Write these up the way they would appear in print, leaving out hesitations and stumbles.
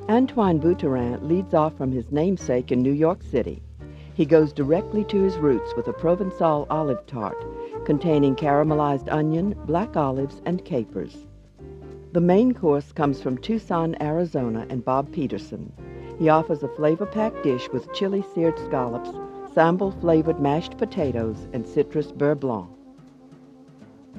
Antoine Bouterin leads off from his namesake in New York City. He goes directly to his roots with a Provencal olive tart containing caramelized onion, black olives, and capers. The main course comes from Tucson, Arizona, and Bob Petersen. He offers a flavor-packed dish with chili-seared scallops, sambal-flavored mashed potatoes, and citrus beurre blanc.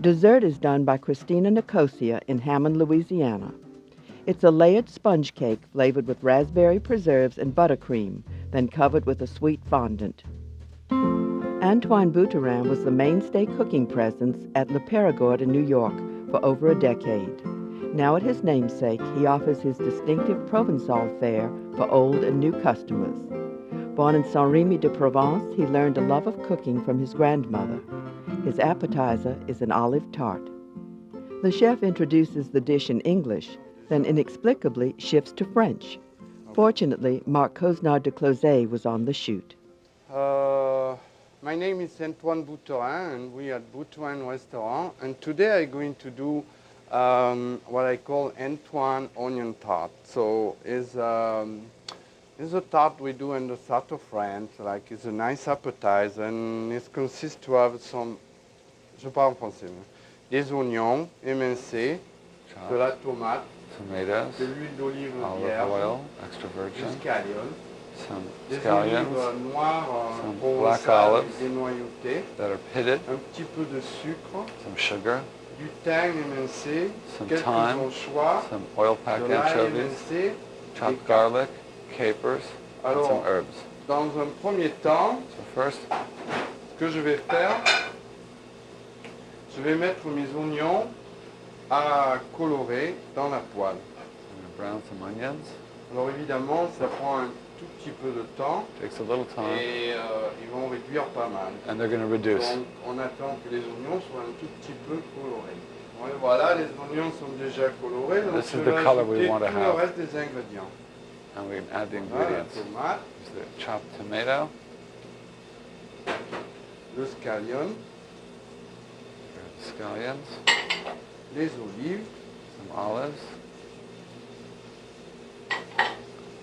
Dessert is done by Christina Nicosia in Hammond, Louisiana. It's a layered sponge cake flavored with raspberry preserves and buttercream, then covered with a sweet fondant. Antoine Bouterin was the mainstay cooking presence at Le Périgord in New York for over a decade. Now at his namesake, he offers his distinctive Provencal fare for old and new customers. Born in Saint-Rémy-de-Provence, he learned a love of cooking from his grandmother. His appetizer is an olive tart. The chef introduces the dish in English, then inexplicably shifts to French. Fortunately, Marc Cosnard de Closet was on the shoot. My name is Antoine Bouterin, and we at Bouterin Restaurant. And today I'm going to do what I call Antoine onion tart. So it's a tart we do in the south of France. Like it's a nice appetizer, and it consists to have some. Je parle en français. Des oignons émincés, de la tomate, tomatoes, de l'huile d'olive olive oil, extra virgin, some des scallions, olives noires, some black olives dénoyautées, that are pitted, un petit peu de sucre, some sugar, du thym émincé, some quelques thyme, anchois, some oil-packed de l'ail anchovies, émincé, chopped des garlic, capers, and Alors, some herbs. Dans un premier temps, So first, ce que je vais faire, je vais mettre mes oignons à colorer dans la poêle. I'm going to brown some onions. Alors évidemment, ça prend un tout petit peu de temps Takes a little time, et ils vont réduire pas mal. and they're going to reduce. Donc on attend que les oignons soient un tout petit peu colorés. Ouais, voilà, les oignons sont déjà colorés, donc This je is vais the color we ajouter want to tout le have. reste des ingrédients. And we can add the Voilà, la ingredients. tomate, There's the chopped tomato, le scallion, the scallions, les olives, some olives,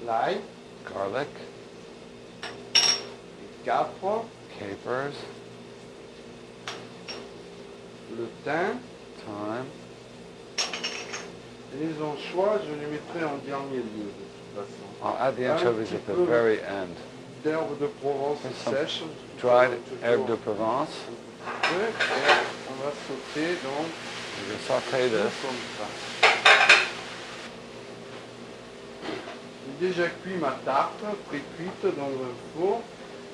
l'ail, garlic, les capres, capers, le thym thyme, et les anchois, je les mettrai en dernier lieu de toute façon. I'll add the Un anchovies petit at the peu very end. d'herbe de Provence There's some sèche. dried toujours herbe de Provence. un peu, et on va sauter donc We're going to saute tout this. comme ça. J'ai déjà cuit ma tarte, pré-cuite dans un four.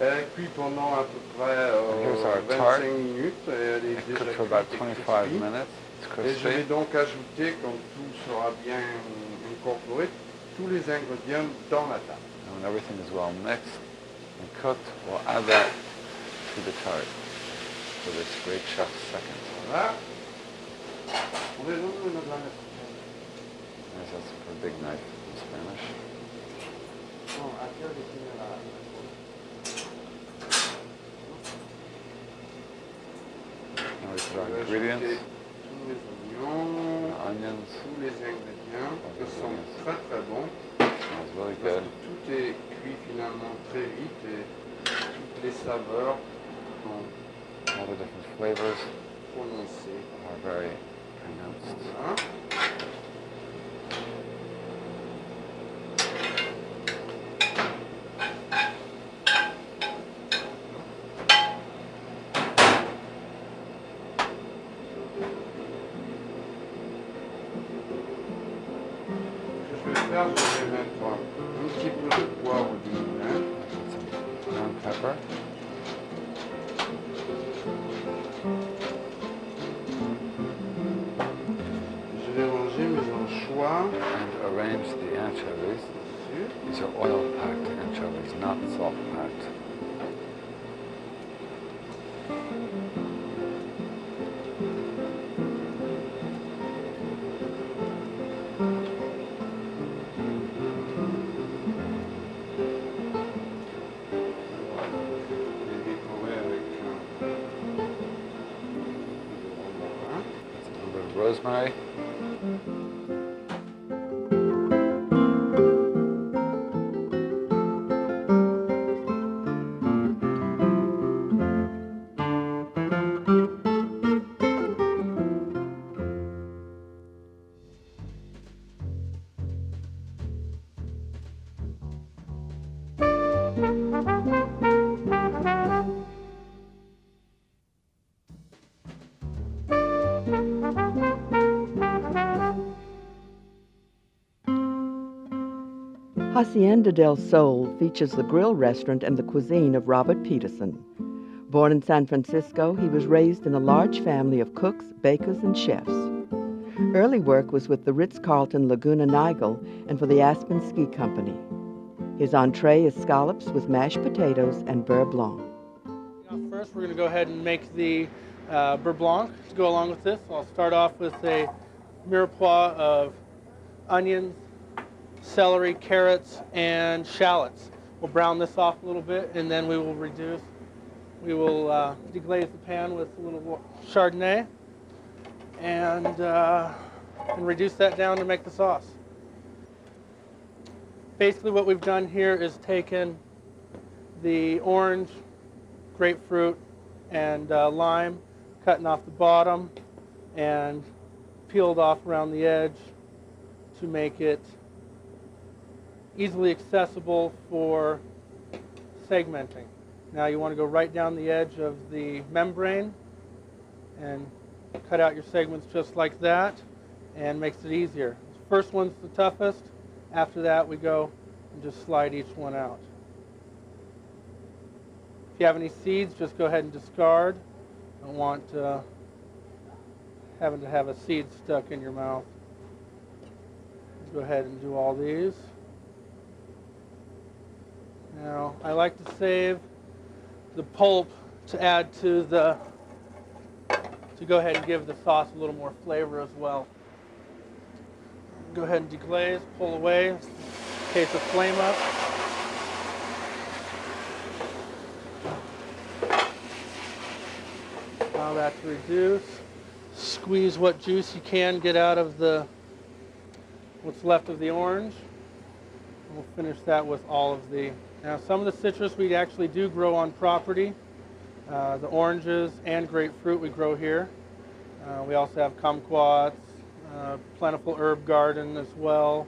Elle a cuit pendant à peu près Here's our tart. 25 minutes. Et elle est It déjà cooked for about cuite et 25 crispy. minutes. It's Et je vais crispy. donc ajouter, quand tout sera bien incorporé, tous les ingrédients dans la tarte. And when everything is well mixed and cooked, we'll add that to the tart for this great chef's second. Voilà. On est dans le la That's for a big knife in Spanish. Bon, après, je finis la Now we put our Je vais ingredients, ajouter tous les oignons, the onions. tous les ingrédients, qui sont Ingrédients. très très bons. Smells really Parce good. que tout est cuit finalement très vite et toutes les saveurs sont All the different flavors prononcées. are very pronounced. Voilà. Ce que je vais faire, je vais mettre un petit peu de poivre du moulin. Some ground pepper. Je vais ranger mes anchois And arrange the anchovies. dessus. These are oil-packed anchovies, not salt-packed. Je vais décorer avec A little bit of rosemary. Hacienda del Sol features the grill restaurant and the cuisine of Robert Petersen. Born in San Francisco, he was raised in a large family of cooks, bakers, and chefs. Early work was with the Ritz-Carlton Laguna Niguel and for the Aspen Ski Company. His entree is scallops with mashed potatoes and beurre blanc. First, we're going to go ahead and make the beurre blanc to go along with this. I'll start off with a mirepoix of onions, celery, carrots, and shallots. We'll brown this off a little bit, and then we will deglaze the pan with a little Chardonnay and reduce that down to make the sauce. Basically what we've done here is taken the orange, grapefruit, and lime, cutting off the bottom and peeled off around the edge to make it easily accessible for segmenting. Now you want to go right down the edge of the membrane and cut out your segments just like that, and makes it easier. The first one's the toughest. After that we go and just slide each one out. If you have any seeds, just go ahead and discard. Don't want having to have a seed stuck in your mouth. Go ahead and do all these. Now, I like to save the pulp to add to go ahead and give the sauce a little more flavor as well. Go ahead and deglaze, pull away in case of flame up. Allow that to reduce. Squeeze what juice you can get out of what's left of the orange. We'll finish that with all of the. Now, some of the citrus we actually do grow on property. The oranges and grapefruit we grow here. We also have kumquats, plentiful herb garden as well,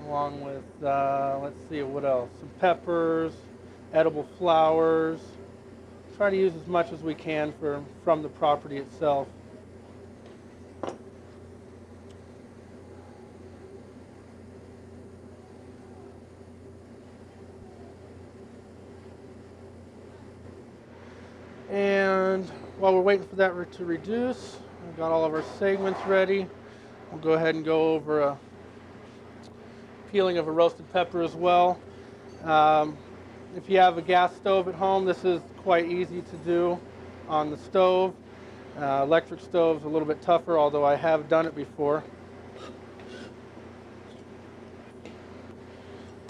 along with, let's see, what else? Some peppers, edible flowers. Try to use as much as we can from the property itself. And while we're waiting for that to reduce, we've got all of our segments ready. We'll go ahead and go over a peeling of a roasted pepper as well. If you have a gas stove at home, this is quite easy to do on the stove. Electric stove's a little bit tougher, although I have done it before.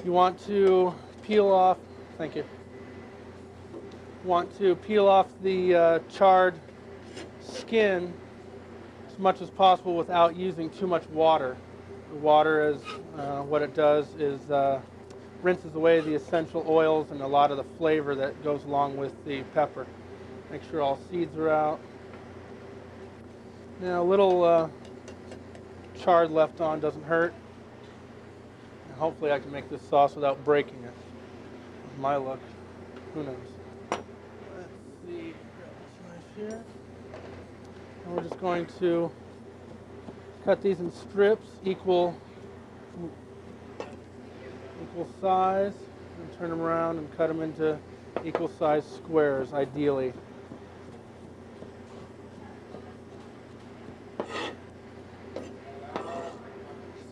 You want to peel off, thank you. Want to peel off the charred skin as much as possible without using too much water. The water is what it does is rinses away the essential oils and a lot of the flavor that goes along with the pepper. Make sure all seeds are out. Now a little chard left on doesn't hurt. And hopefully I can make this sauce without breaking it. With my luck, who knows. Here. And we're just going to cut these in strips equal size, and turn them around and cut them into equal size squares, ideally. It's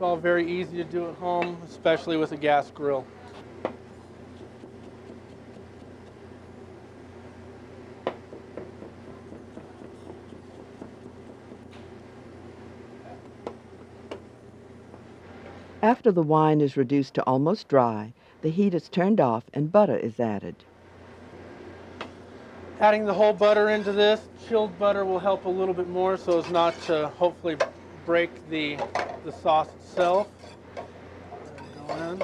all very easy to do at home, especially with a gas grill. After the wine is reduced to almost dry, the heat is turned off and butter is added. Adding the whole butter into this, chilled butter will help a little bit more so as not to hopefully break the sauce itself. Go in.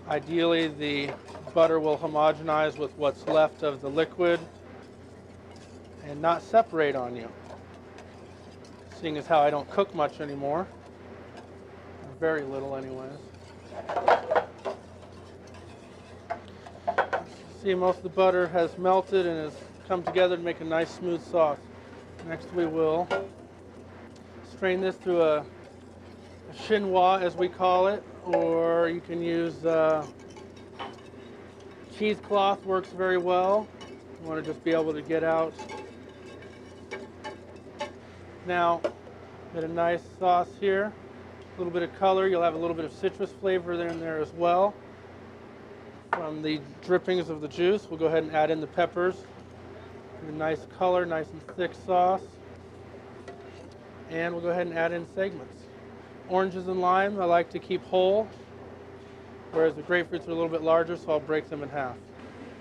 Ideally, the butter will homogenize with what's left of the liquid and not separate on you. Seeing as how I don't cook much anymore, very little anyways. see most of the butter has melted and has come together to make a nice smooth sauce. Next we will strain this through a chinois, as we call it, or you can use cheesecloth, works very well. You want to just be able to get out. Now, get a nice sauce here, a little bit of color. You'll have a little bit of citrus flavor in there as well from the drippings of the juice. We'll go ahead and add in the peppers. Get a nice color, nice and thick sauce. And we'll go ahead and add in segments. Oranges and lime I like to keep whole, whereas the grapefruits are a little bit larger, so I'll break them in half.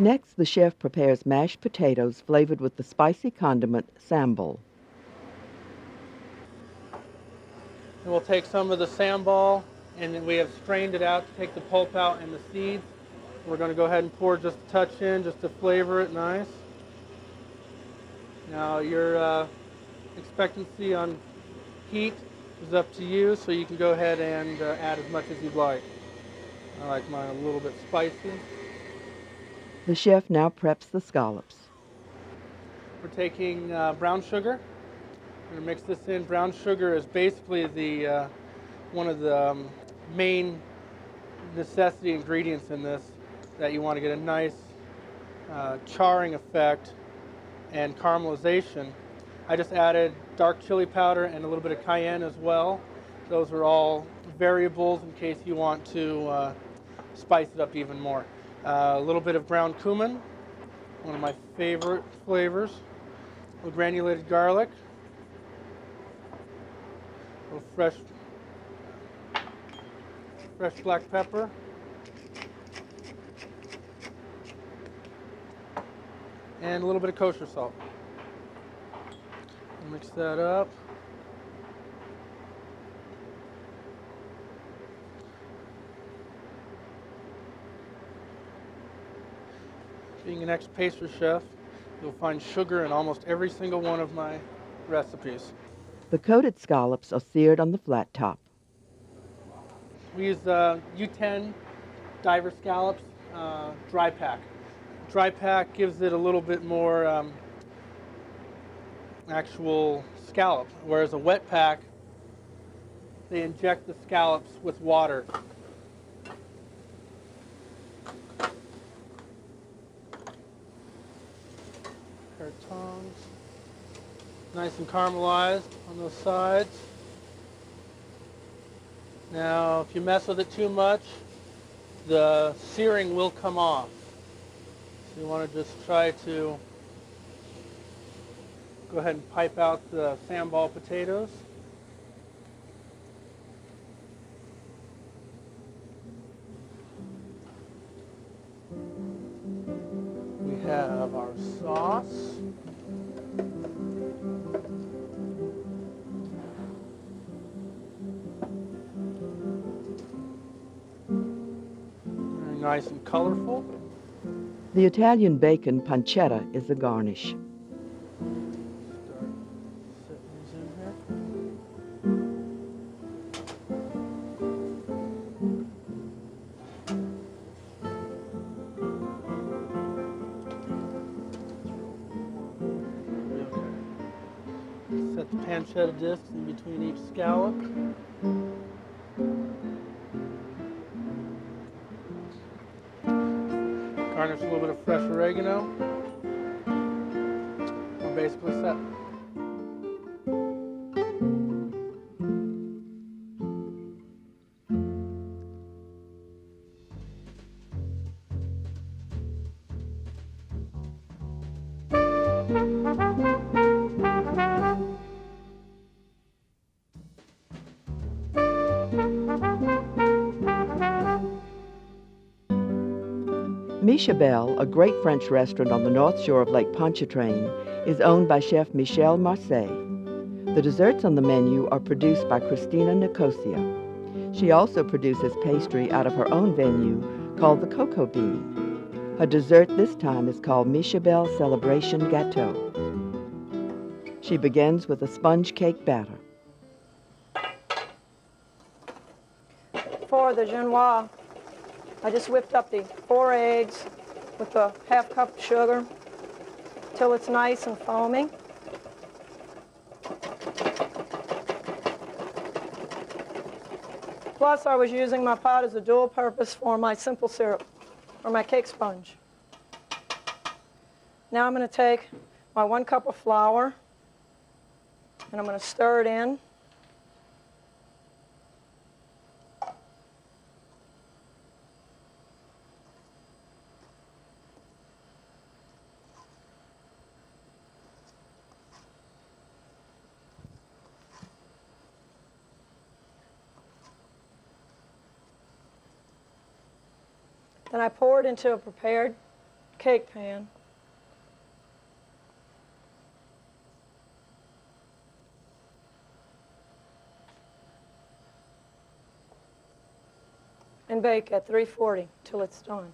Next, the chef prepares mashed potatoes flavored with the spicy condiment sambal. And we'll take some of the sambal, and then we have strained it out to take the pulp out and the seeds. We're going to go ahead and pour just a touch in, just to flavor it nice. Now, your expectancy on heat is up to you, so you can go ahead and add as much as you'd like. I like mine a little bit spicy. The chef now preps the scallops. We're taking brown sugar. We're going to mix this in. Brown sugar is basically the one of the main necessity ingredients in this, that you want to get a nice charring effect and caramelization. I just added dark chili powder and a little bit of cayenne as well. Those are all variables in case you want to spice it up even more. A little bit of ground cumin, one of my favorite flavors. A little granulated garlic. A little fresh black pepper. And a little bit of kosher salt. Mix that up. Being an ex-pastry chef, you'll find sugar in almost every single one of my recipes. The coated scallops are seared on the flat top. We use U10 diver scallops, dry pack. Dry pack gives it a little bit more actual scallop, whereas a wet pack, they inject the scallops with water. Pair of tongs. Nice and caramelized on those sides. Now, if you mess with it too much, the searing will come off. So you want to just try to go ahead and pipe out the sambal potatoes. We have our sauce. Very nice and colorful. The Italian bacon pancetta is a garnish. Set the pancetta discs in between each scallop. Garnish a little bit of fresh oregano. We're basically set. Michabelle, a great French restaurant on the north shore of Lake Pontchartrain, is owned by chef Michel Marseille. The desserts on the menu are produced by Christina Nicosia. She also produces pastry out of her own venue called the Cocoa Bean. Her dessert this time is called Michabelle Celebration Gateau. She begins with a sponge cake batter. For the genoise, I just whipped up the 4 eggs, with a ½ cup of sugar till it's nice and foamy. Plus, I was using my pot as a dual purpose for my simple syrup, or my cake sponge. Now I'm going to take my 1 cup of flour, and I'm going to stir it in. Then I pour it into a prepared cake pan. And bake at 340 till it's done.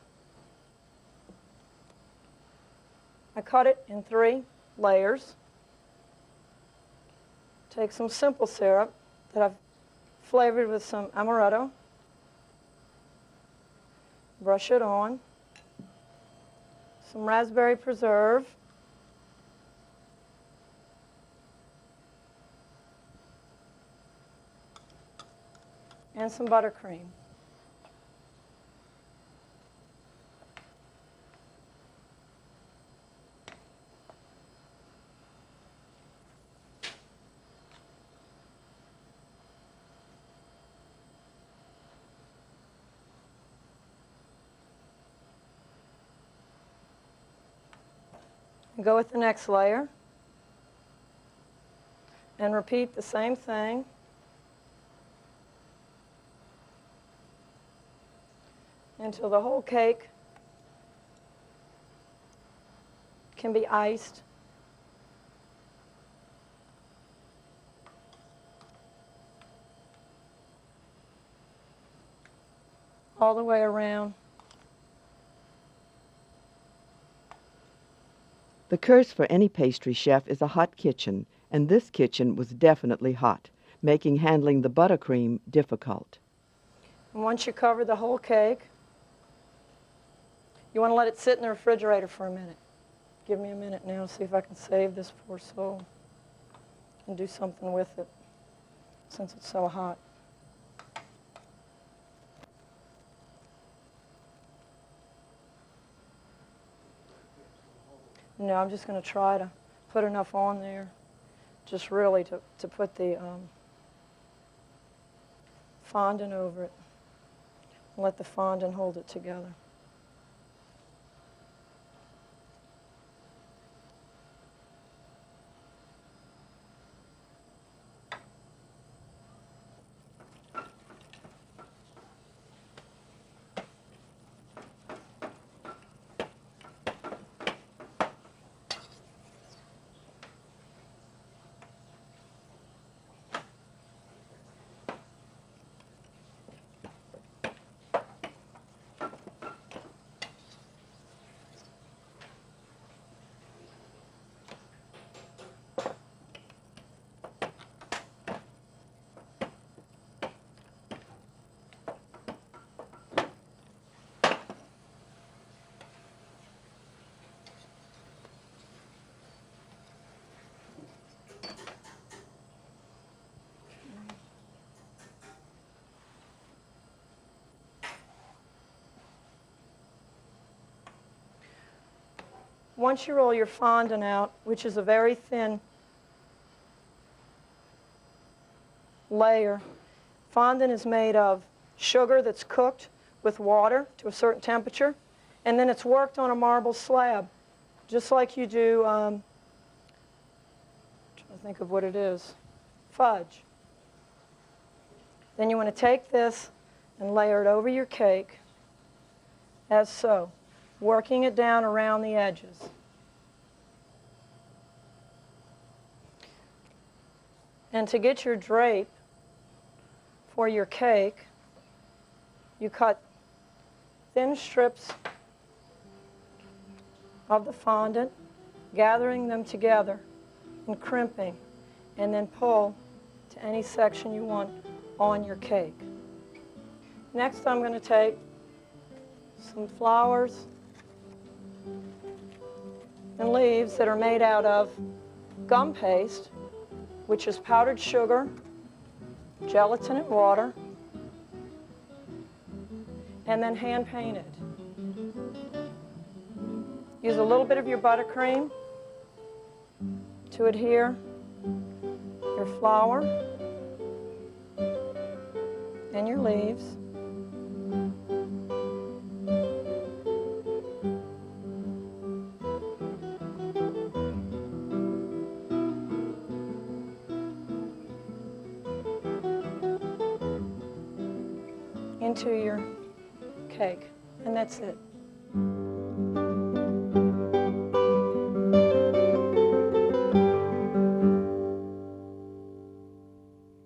I cut it in 3 layers. Take some simple syrup that I've flavored with some amaretto. Brush it on. Some raspberry preserve. And some buttercream. Go with the next layer and repeat the same thing until the whole cake can be iced. All the way around. The curse for any pastry chef is a hot kitchen, and this kitchen was definitely hot, making handling the buttercream difficult. And once you cover the whole cake, you want to let it sit in the refrigerator for a minute. Give me a minute now to see if I can save this poor soul and do something with it since it's so hot. No, I'm just going to try to put enough on there, just really to put the fondant over it and let the fondant hold it together. Once you roll your fondant out, which is a very thin layer, fondant is made of sugar that's cooked with water to a certain temperature, and then it's worked on a marble slab, just like you do, I'm trying to think of what it is, fudge. Then you want to take this and layer it over your cake, as so, working it down around the edges. And to get your drape for your cake, you cut thin strips of the fondant, gathering them together and crimping, and then pull to any section you want on your cake. Next, I'm going to take some flowers and leaves that are made out of gum paste, which is powdered sugar, gelatin and water, and then hand painted. Use a little bit of your buttercream to adhere your flour and your leaves. Into your cake, and that's it.